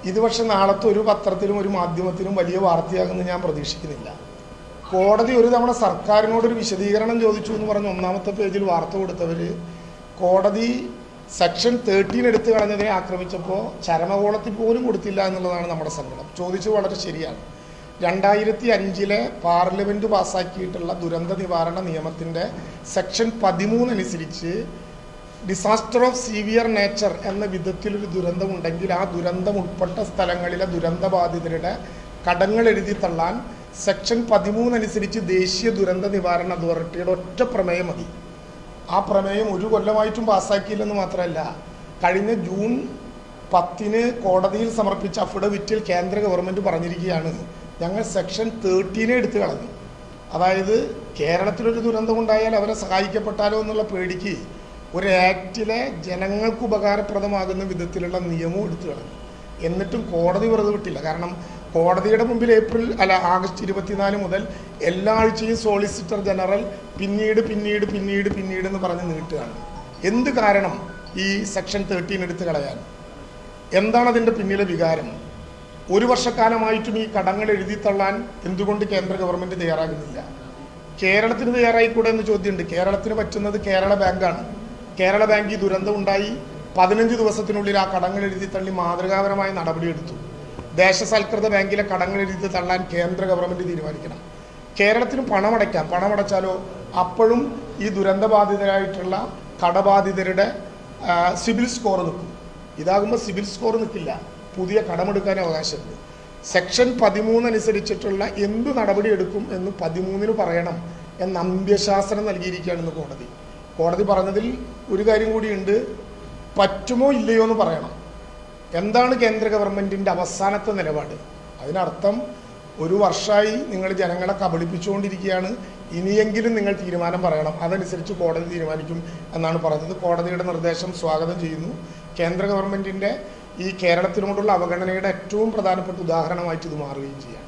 ഇത് പക്ഷെ നാളത്തെ ഒരു പത്രത്തിലും ഒരു മാധ്യമത്തിലും വലിയ വാർത്തയാകുമെന്ന് ഞാൻ പ്രതീക്ഷിക്കുന്നില്ല. കോടതി ഒരു തവണ സർക്കാരിനോടൊരു വിശദീകരണം ചോദിച്ചു എന്ന് പറഞ്ഞ് ഒന്നാമത്തെ പേജിൽ വാർത്ത കൊടുത്തവർ കോടതി സെക്ഷൻ 13 എടുത്തു കളഞ്ഞതിനെ ആക്രമിച്ചപ്പോൾ ചരമകോളത്തിൽ പോലും കൊടുത്തില്ല എന്നുള്ളതാണ് നമ്മുടെ സങ്കടം. ചോദിച്ചത് വളരെ ശരിയാണ്. 2005 പാർലമെൻറ്റ് പാസ്സാക്കിയിട്ടുള്ള ദുരന്ത നിവാരണ നിയമത്തിൻ്റെ സെക്ഷൻ 13 അനുസരിച്ച് ഡിസാസ്റ്റർ ഓഫ് സീവിയർ നേച്ചർ എന്ന വിധത്തിലൊരു ദുരന്തമുണ്ടെങ്കിൽ ആ ദുരന്തം ഉൾപ്പെട്ട സ്ഥലങ്ങളിലെ ദുരന്തബാധിതരുടെ കടങ്ങൾ എഴുതി തള്ളാൻ സെക്ഷൻ 13 അനുസരിച്ച് ദേശീയ ദുരന്ത നിവാരണ അതോറിറ്റിയുടെ ഒറ്റ പ്രമേയം മതി. ആ പ്രമേയം ഒരു കൊല്ലമായിട്ടും പാസ്സാക്കിയില്ലെന്ന് മാത്രമല്ല, കഴിഞ്ഞ ജൂൺ 10 കോടതിയിൽ സമർപ്പിച്ച അഫിഡവിറ്റിൽ കേന്ദ്ര ഗവൺമെൻറ് പറഞ്ഞിരിക്കുകയാണ് ഞങ്ങൾ സെക്ഷൻ 13 എടുത്തു കളഞ്ഞു. അതായത് കേരളത്തിലൊരു ദുരന്തമുണ്ടായാൽ അവരെ സഹായിക്കപ്പെട്ടാലോ എന്നുള്ള പേടിക്ക് ഒരു ആക്റ്റിലെ ജനങ്ങൾക്ക് ഉപകാരപ്രദമാകുന്ന വിധത്തിലുള്ള നിയമവും എടുത്തു കളഞ്ഞു. എന്നിട്ടും കോടതി വെറുതെ വിട്ടില്ല. കാരണം കോടതിയുടെ മുമ്പിൽ ആഗസ്റ്റ് 24 മുതൽ എല്ലാ ആഴ്ചയും സോളിസിറ്റർ ജനറൽ പിന്നീട് എന്ന് പറഞ്ഞ് നീട്ടുകയാണ്. എന്ത് കാരണം ഈ സെക്ഷൻ 13 എടുത്തു കളയാൻ? എന്താണ് അതിൻ്റെ പിന്നിലെ വികാരം? ഒരു വർഷക്കാലമായിട്ടും ഈ കടങ്ങൾ എഴുതി തള്ളാൻ എന്തുകൊണ്ട് കേന്ദ്ര ഗവൺമെൻറ് തയ്യാറാകുന്നില്ല? കേരളത്തിന് തയ്യാറായിക്കൂടെ എന്ന് ചോദ്യമുണ്ട്. കേരളത്തിന് പറ്റുന്നത് കേരള ബാങ്കാണ്. കേരള ബാങ്ക് ഈ ദുരന്തം ഉണ്ടായി 15 ദിവസത്തിനുള്ളിൽ ആ കടങ്ങൾ എഴുതി തള്ളി മാതൃകാപരമായ നടപടിയെടുത്തു. ദേശസൽകൃത ബാങ്കിലെ കടങ്ങൾ എഴുതി തള്ളാൻ കേന്ദ്ര ഗവൺമെൻറ് തീരുമാനിക്കണം. കേരളത്തിന് പണമടയ്ക്കാം. പണമടച്ചാലോ അപ്പോഴും ഈ ദുരന്തബാധിതരായിട്ടുള്ള കടബാധിതരുടെ സിബിൽ സ്കോർ നിൽക്കും. ഇതാകുമ്പോൾ സിബിൽ സ്കോർ നിൽക്കില്ല, പുതിയ കടമെടുക്കാൻ അവകാശമുണ്ട്. സെക്ഷൻ 13 അനുസരിച്ചിട്ടുള്ള എന്ത് നടപടി എടുക്കും എന്ന് 13 പറയണം എന്ന അന്ത്യശാസനം നൽകിയിരിക്കുകയാണെന്ന് കോടതി പറഞ്ഞതിൽ ഒരു കാര്യം കൂടിയുണ്ട്, പറ്റുമോ ഇല്ലയോ എന്ന് പറയണം. എന്താണ് കേന്ദ്ര ഗവൺമെൻറ്റിൻ്റെ അവസാനത്തെ നിലപാട്? അതിനർത്ഥം ഒരു വർഷമായി നിങ്ങൾ ജനങ്ങളെ കബളിപ്പിച്ചുകൊണ്ടിരിക്കുകയാണ്, ഇനിയെങ്കിലും നിങ്ങൾ തീരുമാനം പറയണം, അതനുസരിച്ച് കോടതി തീരുമാനിക്കും എന്നാണ് പറഞ്ഞത്. കോടതിയുടെ നിർദ്ദേശം സ്വാഗതം ചെയ്യുന്നു. കേന്ദ്ര ഗവൺമെൻറ്റിൻ്റെ ഈ കേരളത്തിനോടുള്ള അവഗണനയുടെ ഏറ്റവും പ്രധാനപ്പെട്ട ഉദാഹരണമായിട്ട് ഇത് മാറുകയും ചെയ്യാം.